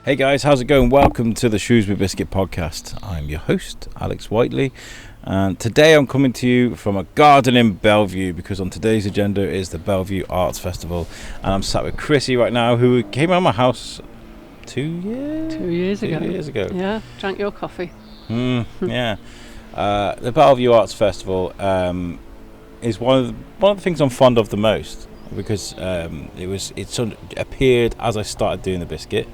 Hey guys, how's it going? Welcome to the Shrewsbury Biscuit podcast. I'm your host, Alex Whiteley, and today I'm coming to you from a garden in Belle Vue because on today's agenda is the Belle Vue Arts Festival, and I'm sat with Chrissy right now, who came around my house 2 years? 2 years ago. 2 years ago. Yeah, drank your coffee. Yeah. The Belle Vue Arts Festival is one of the things I'm fond of the most because it sort of appeared as I started doing the biscuit.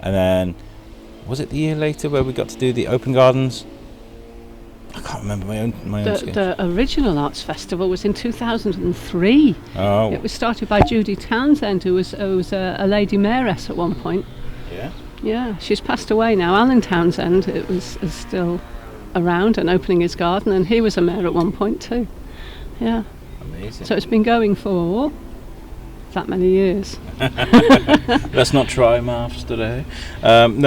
And then, was it the year later where we got to do the open gardens? I can't remember my own sketch. The original Arts Festival was in 2003. Oh. It was started by Judy Townsend, who was a lady mayoress at one point. Yeah? Yeah, she's passed away now. Alan Townsend is still around and opening his garden, and he was a mayor at one point too. Yeah. Amazing. So it's been going for that many years. Let's not try maths today. And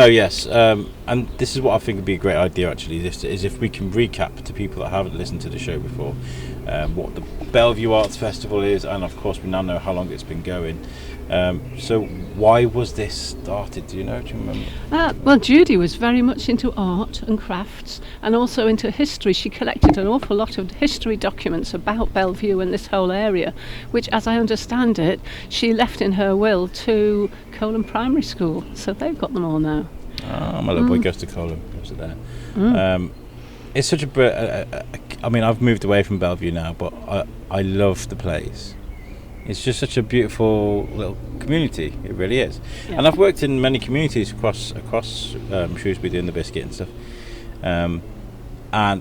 this is what I think would be a great idea actually, is if we can recap to people that haven't listened to the show before what the Belle Vue Arts Festival is, and of course we now know how long it's been going. So why was this started? Do you remember? Well, Judy was very much into art and crafts and also into history. She collected an awful lot of history documents about Belle Vue and this whole area, which, as I understand it, she left in her will to Colham Primary School. So they've got them all now. Oh, my little boy goes to Colham. Goes there. It's such I mean, I've moved away from Belle Vue now, but I love the place. It's just such a beautiful little community. It really is. Yeah. And I've worked in many communities across Shrewsbury doing the biscuit and stuff. And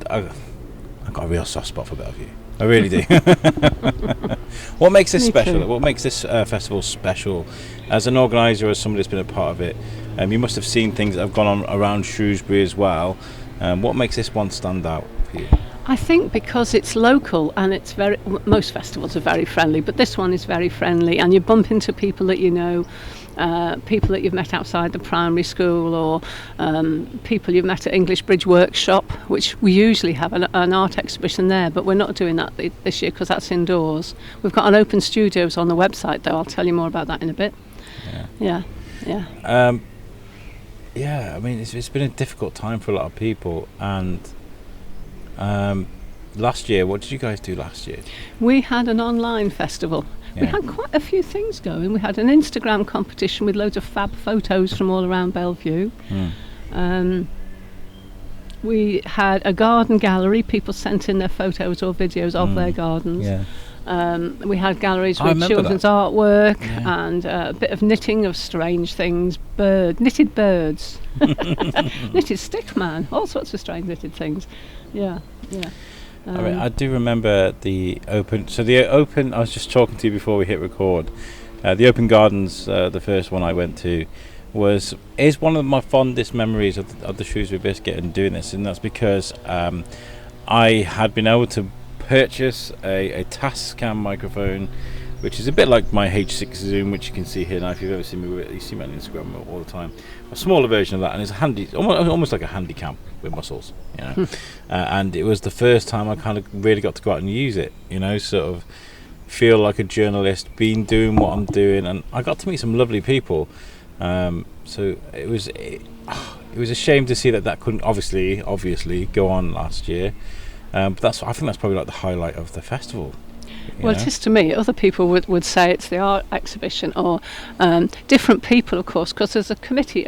I've got a real soft spot for Belle Vue. I really do. What makes this special? What makes this festival special? As an organiser, as somebody that's been a part of it, you must have seen things that have gone on around Shrewsbury as well. What makes this one stand out for you? I think because it's local and it's most festivals are very friendly, but this one is very friendly, and you bump into people that you know, people that you've met outside the primary school, or people you've met at English Bridge Workshop, which we usually have an art exhibition there, but we're not doing that this year because that's indoors. We've got an open studios on the website though. I'll tell you more about that in a bit. Yeah. I mean, it's been a difficult time for a lot of people, and last year, what did you guys do last year? We had an online festival. Yeah. We had quite a few things going. We had an Instagram competition with loads of fab photos from all around Belle Vue. We had a garden gallery. People sent in their photos or videos of their gardens. Yeah. We had galleries with children's artwork and a bit of knitting of strange things, knitted birds, knitted stick man, all sorts of strange knitted things. Yeah. I mean, I do remember the open. So the open, I was just talking to you before we hit record. The open gardens, the first one I went to, is one of my fondest memories of the Shrewsbury Biscuit and doing this, and that's because I had been able to purchase a Tascam microphone, which is a bit like my H6 Zoom, which you can see here now. If you've ever seen me, you see me on Instagram all the time. A smaller version of that, and it's handy, almost like a handy cam with muscles, and it was the first time I kind of really got to go out and use it, sort of feel like a journalist, doing what I'm doing, and I got to meet some lovely people. So it was a shame to see that couldn't obviously go on last year. But I think that's probably like the highlight of the festival. Well, it is to me. Other people would say it's the art exhibition, or different people, of course, because there's a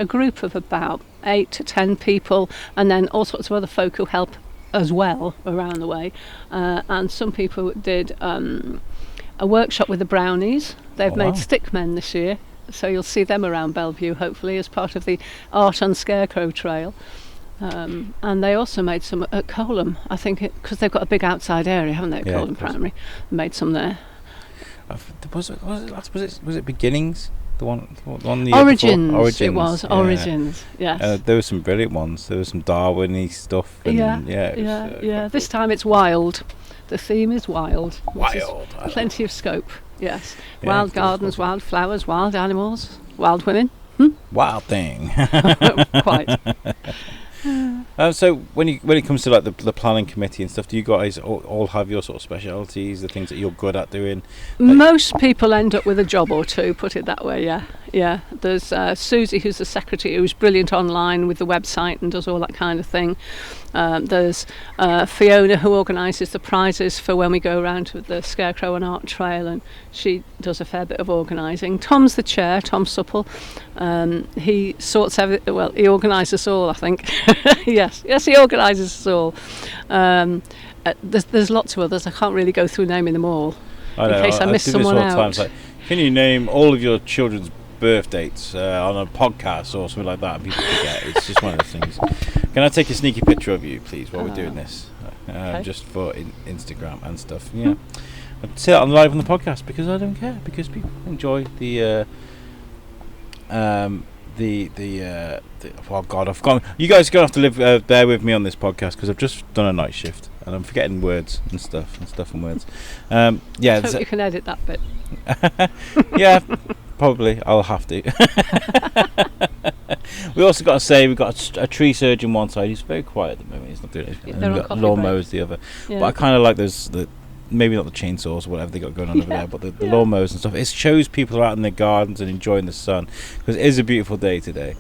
group of about 8 to 10 people, and then all sorts of other folk who help as well around the way. And some people did a workshop with the Brownies. They've made stickmen this year, so you'll see them around Belle Vue, hopefully, as part of the Art on Scarecrow Trail. And they also made some at Colham, I think, because they've got a big outside area, haven't they, at Colham Primary? Made some there. Was it Beginnings? The one the Origins. Origins. It was Origins. Yes. There were some brilliant ones. There was some Darwin-y stuff. And This time it's wild. The theme is wild. Wild. Plenty of scope. Yes. Wild gardens, wild flowers, wild animals, wild women. Wild thing. Quite. So when it comes to like the planning committee and stuff, do you guys all have your sort of specialities, the things that you're good at doing? Most people end up with a job or two, put it that way. Yeah. There's Susie, who's the secretary, who's brilliant online with the website and does all that kind of thing. There's Fiona, who organises the prizes for when we go around to the Scarecrow and Art Trail, and she does a fair bit of organising. Tom's the chair, Tom Supple. He sorts everything. Well, he organises all, I think. yes, he organises us all. There's lots of others. I can't really go through naming them all in case I miss someone out. Times, like, can you name all of your children's birth dates on a podcast or something like that, and people forget? It's just one of those things. Can I take a sneaky picture of you, please, while we're doing this? Okay. Just for Instagram and stuff. Yeah. I'd say that on live on the podcast because I don't care, because people enjoy the oh God, I've gone. You guys are gonna have to live bear with me on this podcast because I've just done a night shift and I'm forgetting words and stuff and words. Yeah. I hope you can edit that bit. Yeah, probably. I'll have to. We also got to say we've got a tree surgeon one side. He's very quiet at the moment. He's not doing anything. And we've got lawnmowers the other. Yeah. But I kind of like those. Maybe not the chainsaws or whatever they got going on over there, but the lawnmowers and stuff. It shows people are out in their gardens and enjoying the sun, because it is a beautiful day today.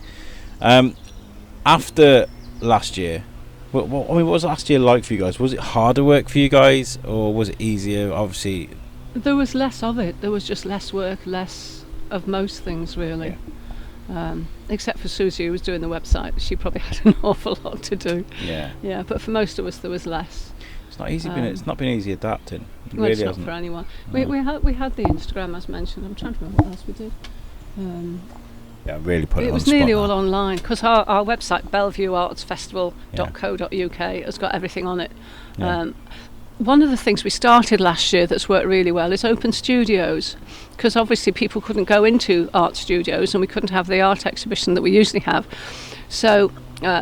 After last year, what was last year like for you guys? Was it harder work for you guys, or was it easier? Obviously, there was less of it. There was just less work, less of most things, really. Yeah. Except for Susie, who was doing the website. She probably had an awful lot to do. Yeah. But for most of us, there was less. It's not easy. It's not been easy adapting. Well, really, it's not for anyone. No. We had the Instagram, as mentioned. I'm trying to remember what else we did. Yeah, really put it on It was nearly all online, because our website, bellevueartsfestival.co.uk, has got everything on it. Yeah. One of the things we started last year that's worked really well is open studios, because obviously people couldn't go into art studios and we couldn't have the art exhibition that we usually have. So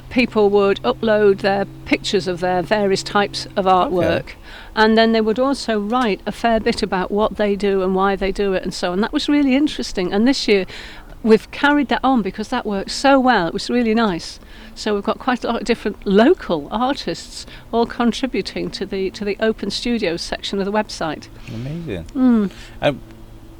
people would upload their pictures of their various types of artwork, and then they would also write a fair bit about what they do and why they do it and so on. That was really interesting, and this year we've carried that on because that worked so well. It was really nice. So we've got quite a lot of different local artists all contributing to the open studios section of the website. Amazing.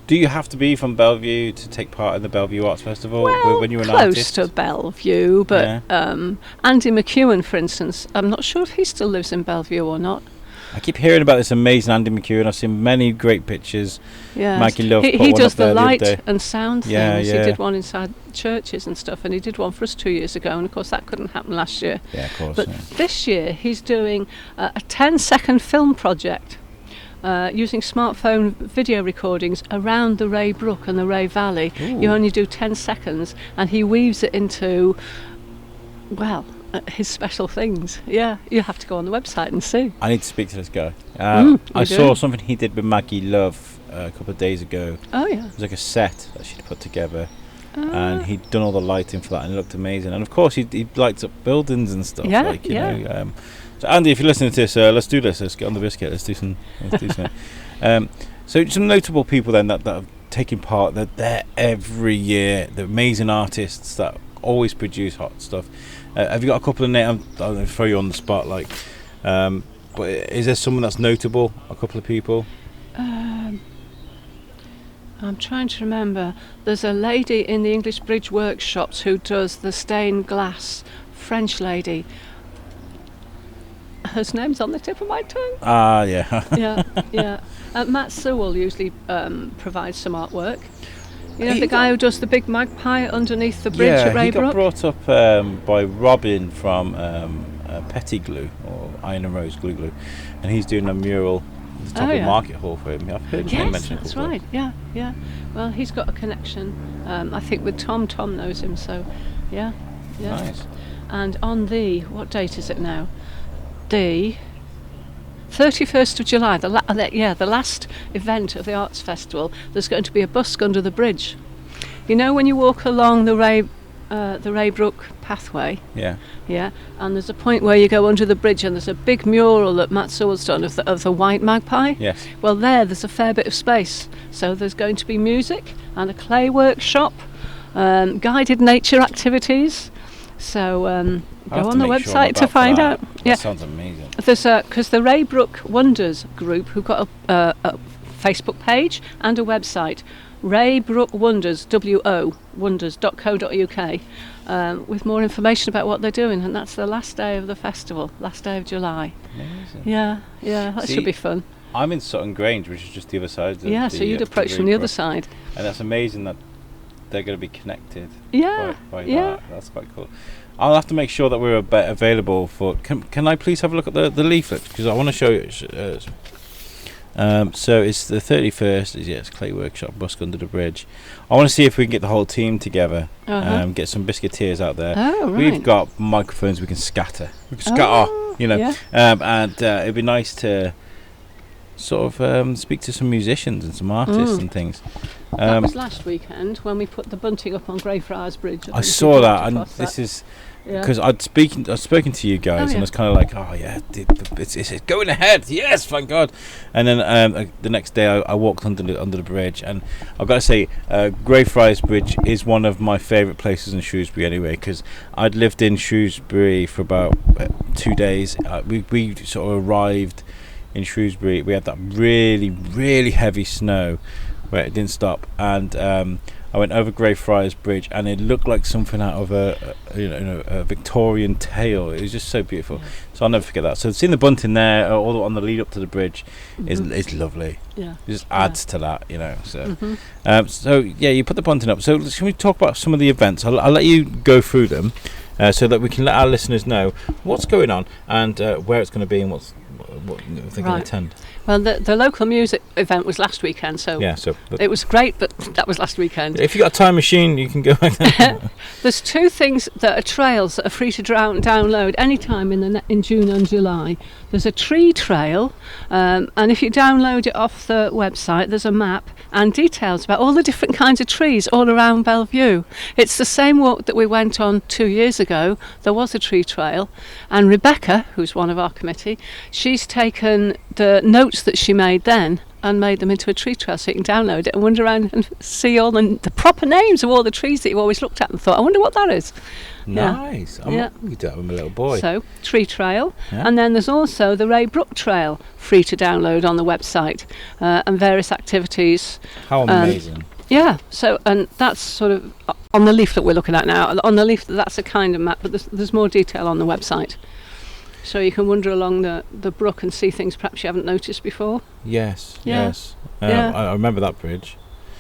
Do you have to be from Belle Vue to take part in the Belle Vue Arts Festival when you're an artist? Close to Belle Vue, but Andy McEwen, for instance, I'm not sure if he still lives in Belle Vue or not. I keep hearing about this amazing Andy McEwen. I've seen many great pictures. Yeah, Maggie Love put he one does up there the light other day. And sound things. Yeah. He did one inside churches and stuff, and he did one for us 2 years ago, and of course that couldn't happen last year. Yeah, of course. But this year he's doing a 10-second film project using smartphone video recordings around the Reabrook and the Ray Valley. Ooh. You only do 10 seconds, and he weaves it into, his special things. Yeah, you have to go on the website and see. I need to speak to this guy. I saw something he did with Maggie Love a couple of days ago. Oh yeah. It was like a set that she'd put together, and he'd done all the lighting for that, and it looked amazing. And of course, he lights up buildings and stuff. Yeah, like, you know. So Andy, if you're listening to this, let's do this. Let's get on the biscuit. Let's do something. So some notable people then that have taken part. They're there every year. The amazing artists that always produce hot stuff. Have you got a couple of names? I'm going to throw you on the spot, but is there someone that's notable? A couple of people? I'm trying to remember. There's a lady in the English Bridge workshops who does the stained glass, French lady. Her name's on the tip of my tongue. Yeah. Yeah. Matt Sewell usually provides some artwork. You know, the guy who does the big magpie underneath the bridge at Reabrook? Yeah, he got brought up by Robin from Petty Glue, or Iron and Rose Glue, and he's doing a mural at the top of Market Hall for him. I've heard his name mentioned. Yes, that's right. Yeah. Well, he's got a connection, I think, with Tom. Tom knows him, so yeah. Nice. And on what date is it now? The 31st of July, the last event of the Arts Festival, there's going to be a busk under the bridge. You know, when you walk along the Reabrook pathway? Yeah. Yeah, and there's a point where you go under the bridge and there's a big mural that Matt Sewell's done of the white magpie. Yes. Well, there's a fair bit of space. So there's going to be music and a clay workshop, guided nature activities. So I'll go have on the make sure I'm website to about for find that. out. That sounds amazing. There's because the Reabrook Wonders group, who've got a Facebook page and a website, Reabrook Wonders, wonders.co.uk, with more information about what they're doing, and that's the last day of the festival, last day of July. Amazing. Yeah, that should be fun. I'm in Sutton Grange, which is just the other side. So you'd approach from the other side. And that's amazing that they're going to be connected. Yeah, by that. That's quite cool. I'll have to make sure that we're available for. Can I please have a look at the leaflet, because I want to show you. So it's the 31st. It's Clay Workshop, Busk Under the Bridge. I want to see if we can get the whole team together. Get some biscuiteers out there. Oh, right. We've got microphones we can scatter. And it'd be nice to sort of speak to some musicians and some artists and things. That was last weekend when we put the bunting up on Greyfriars Bridge. I saw that, and this is because I'd spoken to you guys, and I was kind of like, oh yeah, it's going ahead, yes, thank God. And then the next day I walked under the bridge, and I've got to say, Greyfriars Bridge is one of my favourite places in Shrewsbury anyway, because I'd lived in Shrewsbury for about 2 days. We sort of arrived in Shrewsbury. We had that really, really heavy snow where it didn't stop, and I went over Greyfriars Bridge, and it looked like something out of a Victorian tale. It was just so beautiful. So I'll never forget that. So seeing the bunting there, all on the lead up to the bridge, is lovely. Yeah, it just adds to that, So, so yeah, you put the bunting up. So can we talk about some of the events? I'll let you go through them, so that we can let our listeners know what's going on and where it's going to be and what they can attend. Well, the local music event was last weekend, so it was great, but that was last weekend. If you've got a time machine, you can go back there. There's 2 things that are trails that are free to download any time in June and July. There's a tree trail, and if you download it off the website, there's a map and details about all the different kinds of trees all around Belle Vue. It's the same walk that we went on 2 years ago. There was a tree trail, and Rebecca, who's one of our committee, she's taken the notes that she made then and made them into a tree trail, so you can download it and wander around and see all the proper names of all the trees that you've always looked at and thought, I wonder what that is. Nice. We do that with my little boy. So, tree trail. And then there's also the Reabrook trail, free to download on the website, and various activities. How amazing. So, and that's sort of on the leaflet we're looking at now. On the leaflet, that's a kind of map, but there's more detail on the website. So you can wander along the brook and see things perhaps you haven't noticed before. Yes. I remember that bridge.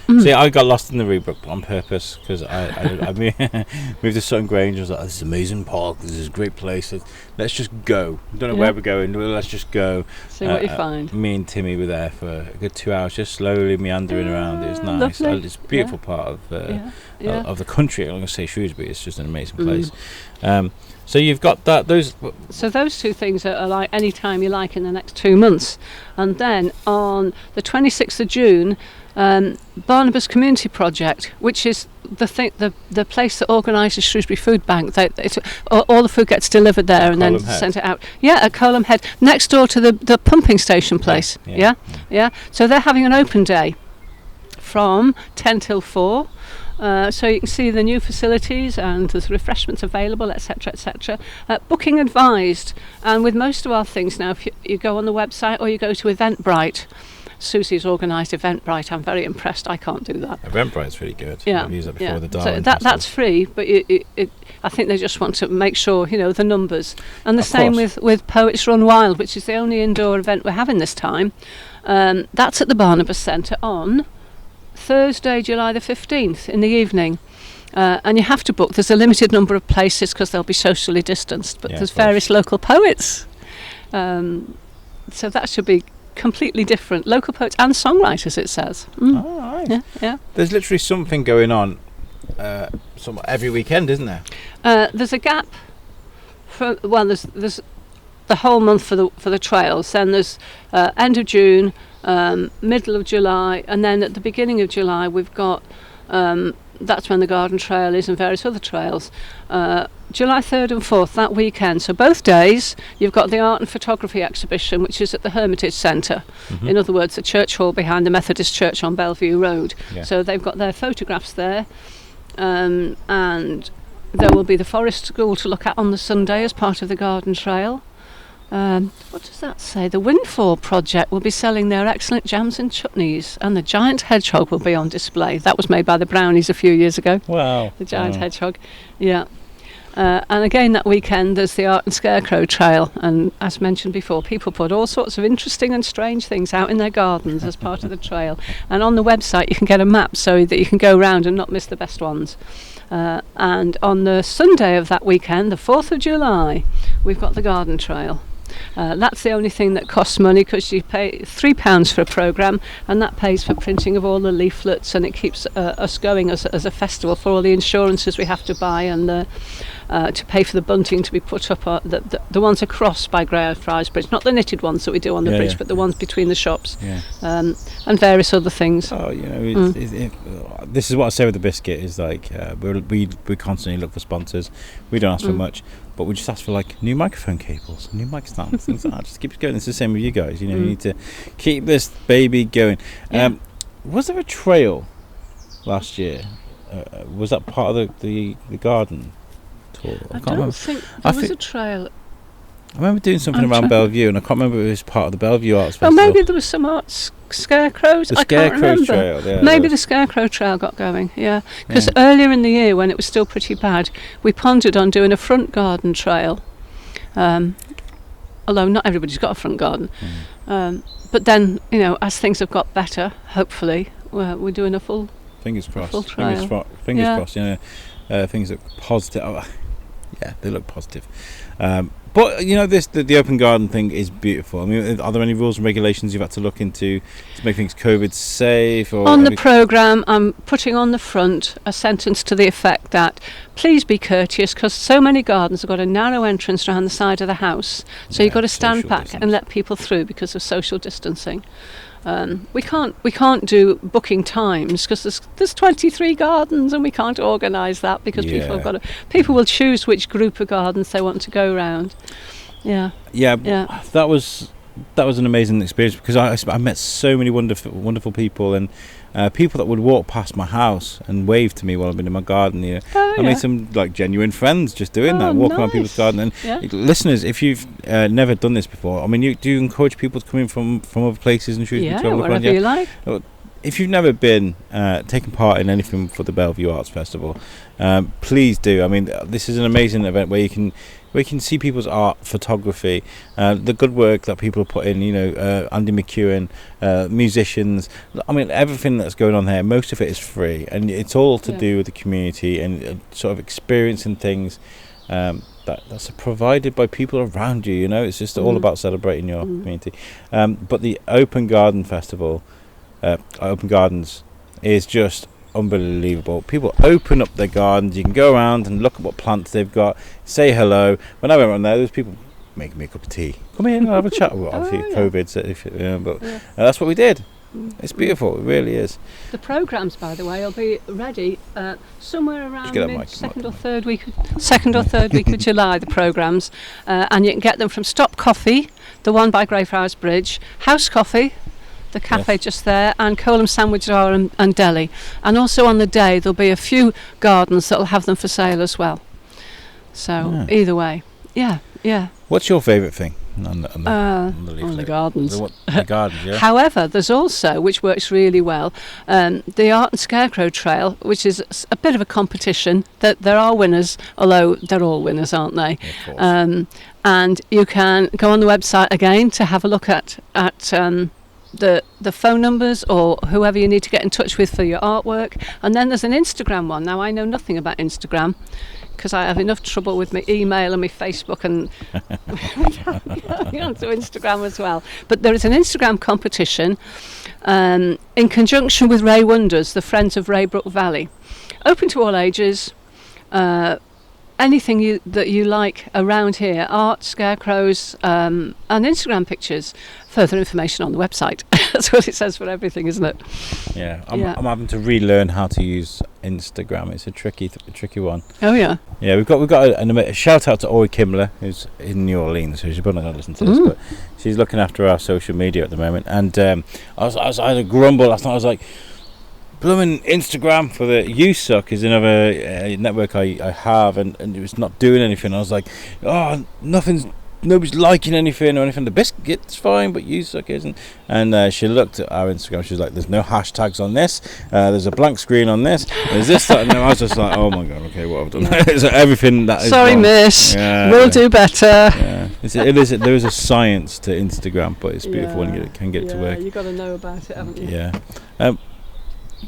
See, I got lost in the Reabrook on purpose because I moved to Sutton Grange. I was like, this is an amazing park, this is a great place, let's just go. I don't know where we're going, let's just go. See what you find. Me and Timmy were there for a good 2 hours, just slowly meandering around. It was nice. It's a beautiful part of the country. I'm going to say Shrewsbury, it's just an amazing place. So you've got those 2 things are like any time you like in the next 2 months. And then on the 26th of June, Barnabas Community Project, which is the place that organises Shrewsbury Food Bank. All the food gets delivered there and then sent it out. At Colham Head, next door to the pumping station place. So they're having an open day from 10 till 4. So you can see the new facilities, and there's refreshments available, etc, etc. Booking advised, and with most of our things now, if you go on the website or you go to Eventbrite. Susie's organised Eventbrite. I'm very impressed. I can't do that. Eventbrite's really good. I've used that before. The Darwin so that's free, but I think they just want to make sure the numbers. And the same with Poets Run Wild, which is the only indoor event we're having this time. That's at the Barnabas Centre on Thursday, July the 15th in the evening. And you have to book. There's a limited number of places because they'll be socially distanced, but there's various local poets. So that should be completely different. Local poets and songwriters, it says. Oh, nice. Yeah. There's literally something going on every weekend, isn't there? There's a gap. There's the whole month for the trails. Then there's end of June, middle of July, and then at the beginning of July we've got that's when the garden trail is and various other trails. July 3rd and 4th, that weekend. So both days you've got the art and photography exhibition, which is at the Hermitage Centre. In other words, the church hall behind the Methodist Church on Belle Vue Road. So they've got their photographs there, and there will be the forest school to look at on the Sunday as part of the garden trail. What does that say? The Windfall Project will be selling their excellent jams and chutneys, and the giant hedgehog will be on display. That was made by the Brownies a few years ago. Wow. The giant hedgehog. Yeah. And again that weekend there's the Art and Scarecrow Trail, and as mentioned before, people put all sorts of interesting and strange things out in their gardens as part of the trail, and on the website you can get a map so that you can go round and not miss the best ones. And on the Sunday of that weekend, the 4th of July, we've got the garden trail. That's the only thing that costs money, because you pay £3 for a programme, and that pays for printing of all the leaflets, and it keeps us going as a festival for all the insurances we have to buy, and to pay for the bunting to be put up. The ones across by Greyfriars Bridge, not the knitted ones that we do on the bridge, but the ones between the shops, and various other things. Oh, this is what I say with the biscuit, is like we constantly look for sponsors. We don't ask for much, but we just ask for like new microphone cables, new mic stands, things like that. Just keep it going. It's the same with you guys. You need to keep this baby going. Was there a trail last year? Was that part of the garden tour? I don't think there was a trail. I remember doing something around Belle Vue, and I can't remember if it was part of the Belle Vue Arts Festival. Well, maybe there was some scarecrows. I can't remember. Trail, maybe the Scarecrow Trail got going, because earlier in the year, when it was still pretty bad, we pondered on doing a front garden trail, although not everybody's got a front garden. But then, as things have got better, hopefully, we're doing a full Fingers crossed. Full trail. Fingers crossed. Things look positive. Yeah, they look positive. But the open garden thing is beautiful. I mean, are there any rules and regulations you've had to look into to make things COVID safe? Or on the programme, I'm putting on the front a sentence to the effect that please be courteous, because so many gardens have got a narrow entrance around the side of the house, so you've got to stand back and let people through because of social distancing. We can't do booking times, because there's 23 gardens, and we can't organise that, because people will choose which group of gardens they want to go round. That was an amazing experience, because I met so many wonderful people, and people that would walk past my house and wave to me while I've been in my garden. I made some like genuine friends just doing that, walking around people's garden. And listeners, if you've never done this before, I mean, do you encourage people to come in from other places in Shrewsbury? Wherever you like. If you've never been taken part in anything for the Belle Vue Arts Festival, please do. I mean, this is an amazing event where you can see people's art, photography, the good work that people put in. Andy McEwen, musicians. I mean, everything that's going on here. Most of it is free, and it's all to do with the community and sort of experiencing things that's provided by people around you. It's just all about celebrating your community. But the Open Garden Festival. Open Gardens is just unbelievable. People open up their gardens. You can go around and look at what plants they've got, say hello. When I went around there was people making me a cup of tea. Come in, I'll have a chat. Well, obviously COVID, so that's what we did. It's beautiful, it really is. The programmes, by the way, will be ready somewhere around second or third week of July, the programmes, and you can get them from Stop Coffee, the one by Greyfriars Bridge, House Coffee, the cafe just there, and Colham Sandwich Bar and Deli. And also on the day there'll be a few gardens that'll have them for sale as well. So either way, What's your favourite thing on the gardens? The gardens, yeah. However, there's also, which works really well, the Art and Scarecrow Trail, which is a bit of a competition. That there are winners, although they're all winners, aren't they? Yeah, of course. And you can go on the website again to have a look at the phone numbers or whoever you need to get in touch with for your artwork. And then there's an Instagram one. Now, I know nothing about Instagram, because I have enough trouble with my email and my Facebook and onto Instagram as well. But there is an Instagram competition in conjunction with Ray Wonders, the Friends of Reabrook Valley. Open to all ages. Anything that you like around here, art, scarecrows, and Instagram pictures. Further information on the website. That's what it says for everything, isn't it? Yeah, I'm having to relearn how to use Instagram. It's a tricky one. Oh yeah. Yeah, we've got a shout out to Ori Kimler, who's in New Orleans, so she's probably not listening to this, but she's looking after our social media at the moment. And I had a grumble last night. I was like, blooming Instagram for the You Suck is another network I have, and it was not doing anything. I was like, oh, nobody's liking anything or anything. The Biscuit's fine, but You Suck isn't. And she looked at our Instagram. She was like, there's no hashtags on this. There's a blank screen on this. There's this, that, and I was just like, oh my god, okay, what I've done. So everything that is sorry, wrong. miss. We'll do better. Yeah. There is a science to Instagram, but it's beautiful when you can get it to work. You've got to know about it, haven't you? Yeah.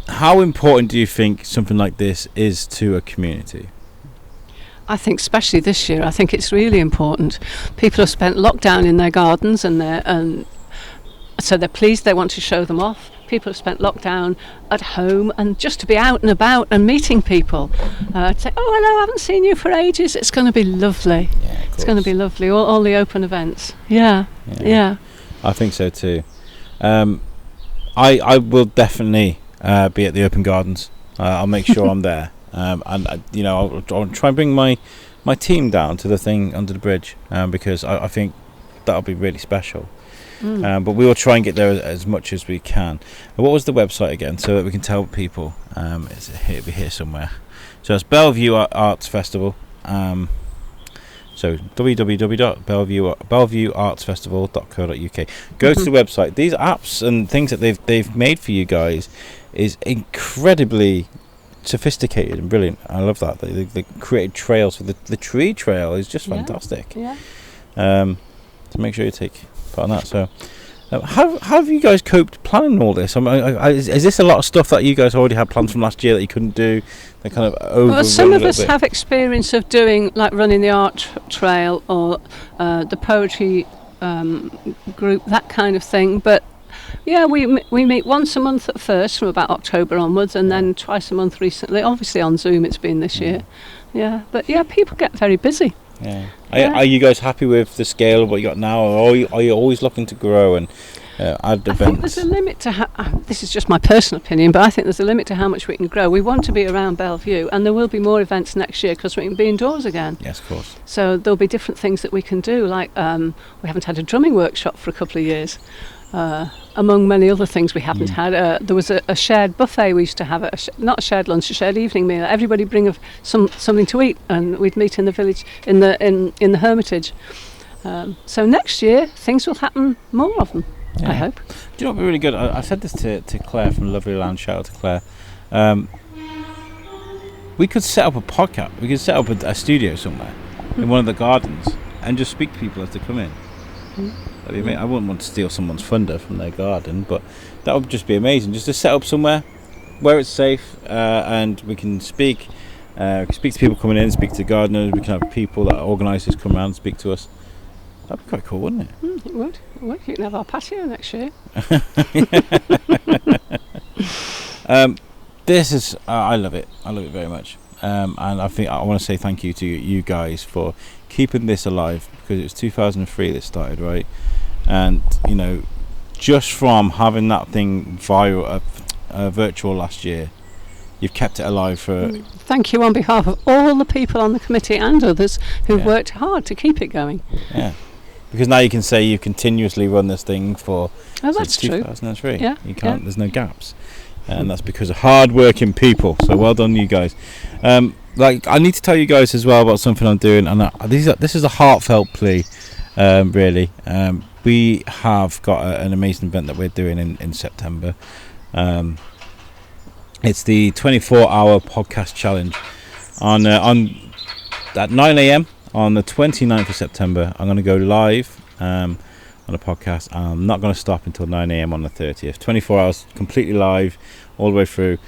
How important do you think something like this is to a community? I think especially this year, I think it's really important. People have spent lockdown in their gardens and so they're pleased, they want to show them off. People have spent lockdown at home and just to be out and about and meeting people. To say, oh, hello, I haven't seen you for ages. It's going to be lovely. Yeah, it's going to be lovely. All the open events. Yeah. I think so too. I will definitely be at the open gardens. I'll make sure I'm there. And I'll try and bring my team down to the thing under the bridge because I think that'll be really special. But we will try and get there as much as we can. And what was the website again, so that we can tell people? It'll be here somewhere. So it's Belle Vue Arts Festival. So www.bellevueartsfestival.co.uk. Go to the website. These apps and things that they've made for you guys is incredibly sophisticated and brilliant. I love that. They created trails. So the tree trail is just fantastic. Yeah. So make sure you take part in that. So how have you guys coped planning all this? Is this a lot of stuff that you guys already had plans from last year that you couldn't do? They kind of overrun some of a us bit? have experience of doing, like running the art trail or the poetry group, that kind of thing. But yeah, we meet once a month at first from about October onwards, and then twice a month recently. Obviously on Zoom it's been this year. Yeah, but yeah, people get very busy. Yeah. Are you guys happy with the scale of what you got now, or are you always looking to grow and add events? I think there's a limit to this is just my personal opinion, but I think there's a limit to how much we can grow. We want to be around Belle Vue, and there will be more events next year because we can be indoors again. Yes, of course. So there'll be different things that we can do, like we haven't had a drumming workshop for a couple of years. Among many other things we haven't had, there was a shared buffet we used to have, not a shared lunch, a shared evening meal. Everybody bring something to eat, and we'd meet in the village, in the Hermitage. So next year things will happen more of them. Yeah. I hope. Do you know what would be really good? I said this to Claire from Lovely Lounge. Shout out to Claire. We could set up a podcast. We could set up a studio somewhere in one of the gardens and just speak to people as they come in. I wouldn't want to steal someone's thunder from their garden, but that would just be amazing. Just to set up somewhere where it's safe and we can speak. Speak to people coming in, speak to gardeners. We can have people that are organisers come around and speak to us. That'd be quite cool, wouldn't it? It would. You can have our patio next year. This is I love it. I love it very much. And I think I want to say thank you to you guys for keeping this alive, because it was 2003 that started, right? And just from having that thing viral, virtual last year, you've kept it alive for. Thank you on behalf of all the people on the committee and others who've worked hard to keep it going. Yeah, because now you can say you've continuously run this thing for that's 2003. Yeah, you can't. There's no gaps. And that's because of hard-working people. So well done, you guys. I need to tell you guys as well about something I'm doing, and this is a heartfelt plea. Really, we have got an amazing event that we're doing in September. It's the 24-hour podcast challenge on at 9 a.m. on the 29th of September. I'm going to go live on a podcast. I'm not going to stop until 9 a.m. on the 30th. 24 hours completely live all the way through.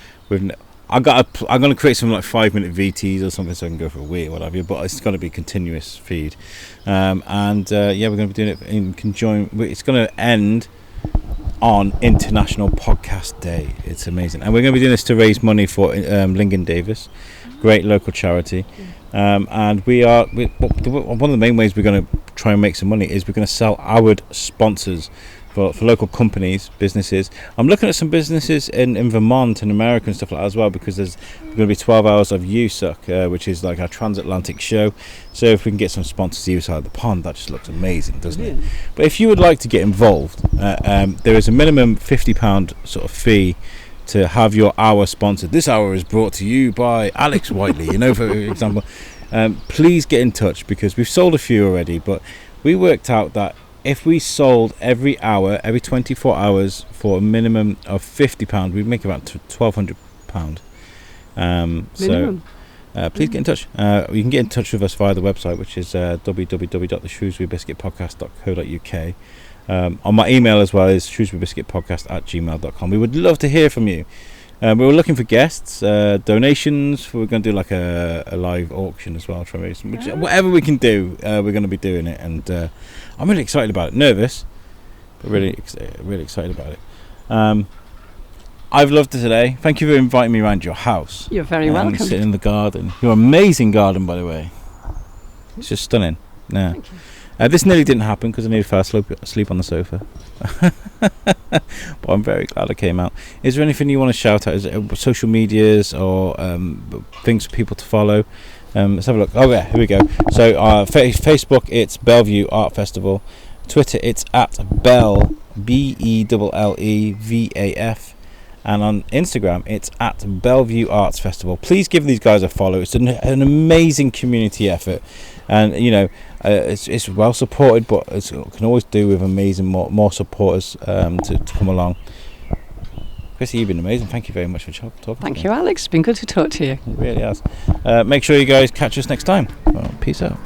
I'm going to create some like 5-minute VTs or something so I can go for a wee or whatever, but it's going to be a continuous feed. We're going to be doing it in conjoint. It's going to end on International Podcast Day. It's amazing. And we're going to be doing this to raise money for Lincoln Davis, great local charity. And one of the main ways we're going to try and make some money is we're going to sell our sponsors for local companies, businesses. I'm looking at some businesses in Vermont and America and stuff like that as well, because there's going to be 12 hours of USUC, which is like our transatlantic show. So if we can get some sponsors either side of the pond, that just looks amazing, doesn't it? But if you would like to get involved, there is a minimum £50 sort of fee to have your hour sponsored. This hour is brought to you by Alex Whiteley, for example. Please get in touch, because we've sold a few already, but we worked out that if we sold every hour, every 24 hours for a minimum of £50, we'd make about £1,200. So please get in touch. You can get in touch with us via the website, which is www.theshrewsburybiscuitpodcast.co.uk. On my email as well is shrewsburybiscuitpodcast@gmail.com. We would love to hear from you. We were looking for guests, donations. We're going to do like a live auction as well, whatever we can do, we're going to be doing it, and I'm really excited about it. Nervous, but really excited about it. I've loved it today. Thank you for inviting me around your house. You're very welcome. Sitting in the garden. Your amazing garden, by the way. It's just stunning. Yeah. Thank you. This nearly didn't happen because I nearly fell asleep on the sofa. But I'm very glad I came out. Is there anything you want to shout out? Is it social medias or things for people to follow? Let's have a look. Oh yeah, here we go. So Facebook, it's Belle Vue Art Festival. Twitter, it's at Belle, BELLEVAF. And on Instagram, it's at Belle Vue Arts Festival. Please give these guys a follow. It's an amazing community effort, and it's well supported, but it can always do with amazing more supporters to come along. Chrissy, you've been amazing. Thank you very much for talking. Thank you, Alex. It's been good to talk to you. It really has. Make sure you guys catch us next time. Well, peace out.